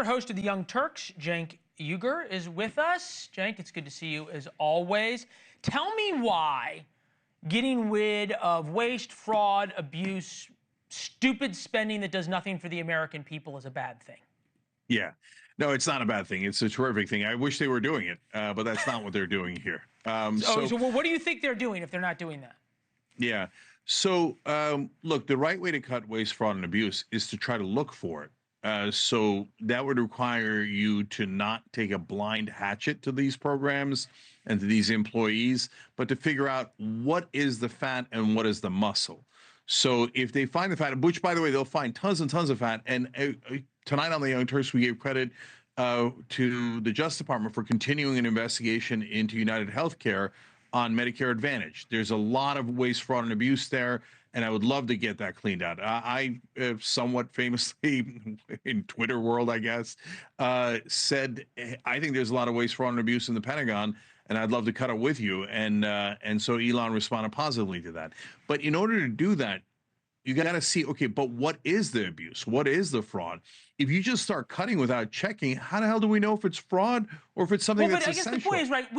Host of the Young Turks, Cenk Uygur, is with us. Cenk, it's good to see you as always. Tell me why getting rid of waste, fraud, abuse, stupid spending that does nothing for the American people is a bad thing. Yeah. No, it's not a bad thing. It's a terrific thing. I wish they were doing it, but that's not what they're doing here. So what do you think they're doing if they're not doing that? Yeah. So, look, the right way to cut waste, fraud, and abuse is to try to look for it. So that would require you to not take a blind hatchet to these programs and to these employees, but to figure out what is the fat and what is the muscle. So if they find the fat, which, by the way, they'll find tons and tons of fat. And tonight on the Young Turks, we gave credit to the Justice Department for continuing an investigation into United Healthcare on Medicare Advantage. There's a lot of waste, fraud, and abuse there, and I would love to get that cleaned out. I somewhat famously in Twitter world, I guess, said, I think there's a lot of waste, fraud, and abuse in the Pentagon, and I'd love to cut it with you. And so Elon responded positively to that. But in order to do that, you got to see, okay, but what is the abuse? What is the fraud? If you just start cutting without checking, how the hell do we know if it's fraud or if it's something that's essential? But I guess the point is, right,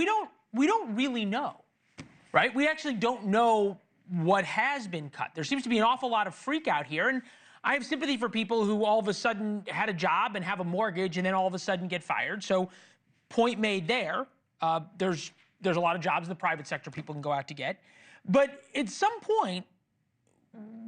we don't really know, right? We actually don't know what has been cut. There seems to be an awful lot of freak out here, and I have sympathy for people who all of a sudden had a job and have a mortgage and then all of a sudden get fired. So point made there. There's a lot of jobs in the private sector people can go out to get. But at some point,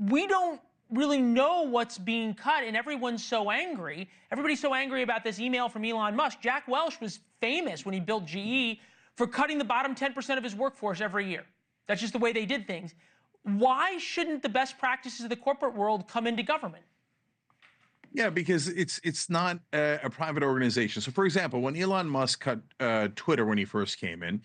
we don't really know what's being cut, and everyone's so angry. Everybody's so angry about this email from Elon Musk. Jack Welch was famous when he built GE for cutting the bottom 10% of his workforce every year. That's just the way they did things. Why shouldn't the best practices of the corporate world come into government? Yeah, because it's not a private organization. So, for example, when Elon Musk cut Twitter when he first came in,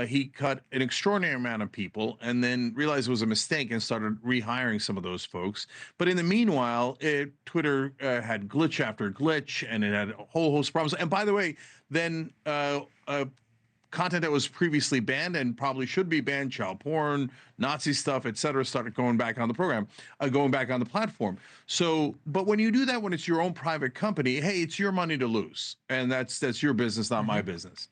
he cut an extraordinary amount of people and then realized it was a mistake and started rehiring some of those folks. But in the meanwhile, Twitter had glitch after glitch, and it had a whole host of problems. And by the way, then content that was previously banned and probably should be banned, child porn, Nazi stuff, et cetera, started going back on the program, going back on the platform. So, but when you do that, when it's your own private company, hey, it's your money to lose. And that's your business, not my business.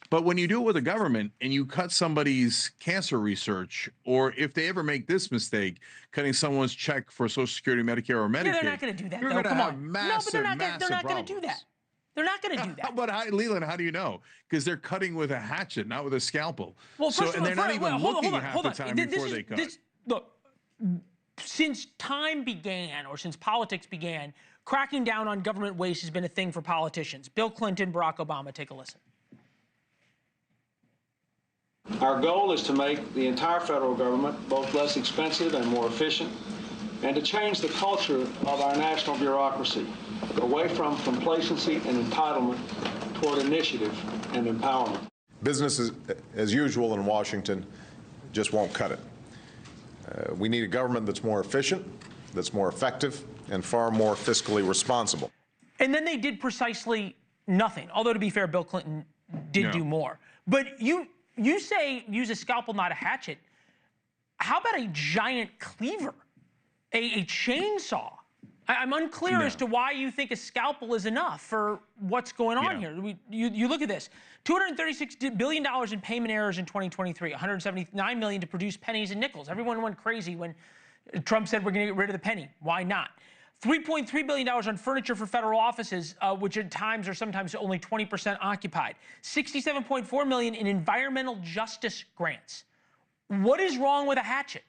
But when you do it with a government and you cut somebody's cancer research, or if they ever make this mistake, cutting someone's check for Social Security, Medicare, or Medicaid, they're not going to do that. You're going to have massive, no, but they're not going to do that. They're not going to do that. But Leland, how do you know? Because they're cutting with a hatchet, not with a scalpel. Well, and they're not even looking half the time before they cut. Look, since time began, or since politics began, cracking down on government waste has been a thing for politicians. Bill Clinton, Barack Obama. Take a listen. Our goal is to make the entire federal government both less expensive and more efficient, and to change the culture of our national bureaucracy away from complacency and entitlement toward initiative and empowerment. Business as usual in Washington just won't cut it. We need a government that's more efficient, that's more effective, and far more fiscally responsible. And then they did precisely nothing. Although, to be fair, Bill Clinton did do more. But you say use a scalpel, not a hatchet. How about a giant cleaver, a chainsaw? I'm unclear as to why you think a scalpel is enough for what's going on here. You look at this. $236 billion in payment errors in 2023, $179 million to produce pennies and nickels. Everyone went crazy when Trump said we're going to get rid of the penny. Why not? $3.3 billion on furniture for federal offices, which at times are sometimes only 20% occupied. $67.4 million in environmental justice grants. What is wrong with a hatchet?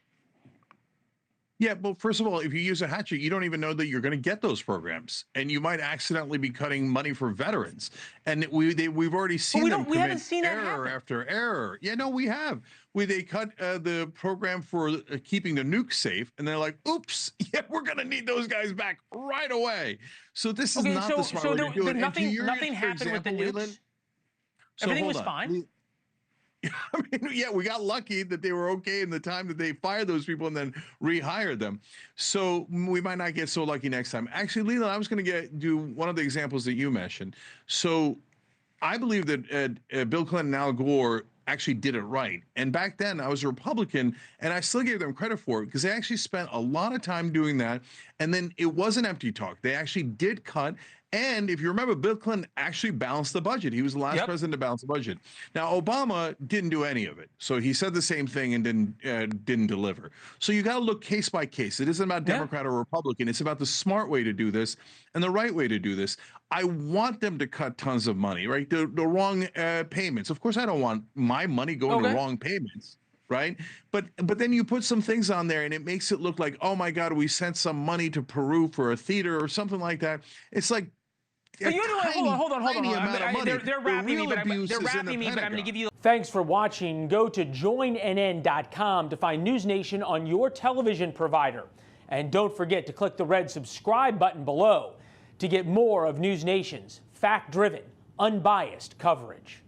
Yeah, well, first of all, if you use a hatchet, you don't even know that you're going to get those programs, and you might accidentally be cutting money for veterans. And we've already seen them commit error after error. Yeah, no, we have. They cut the program for keeping the nukes safe, and they're like, "Oops, yeah, we're going to need those guys back right away." So this is not the smart way to do it. Nothing happened with the nukes. Everything was fine. I mean, yeah, we got lucky that they were okay in the time that they fired those people and then rehired them. So we might not get so lucky next time. Actually, Leland, I was going to do one of the examples that you mentioned. So I believe that Bill Clinton and Al Gore actually did it right. And back then I was a Republican, and I still gave them credit for it because they actually spent a lot of time doing that. And then it wasn't empty talk. They actually did cut. And if you remember, Bill Clinton actually balanced the budget. He was the last president to balance the budget. Now, Obama didn't do any of it. So he said the same thing and didn't deliver. So you got to look case by case. It isn't about Democrat or Republican. It's about the smart way to do this and the right way to do this. I want them to cut tons of money, right? The wrong payments. Of course, I don't want my money going to wrong payments. Right. But then you put some things on there and it makes it look like, oh, my God, we sent some money to Peru for a theater or something like that. It's like. But hold on. They're wrapping me, but I'm going to give you. Thanks for watching. Go to joinnn.com to find NewsNation on your television provider. And don't forget to click the red subscribe button below to get more of NewsNation's fact-driven, unbiased coverage.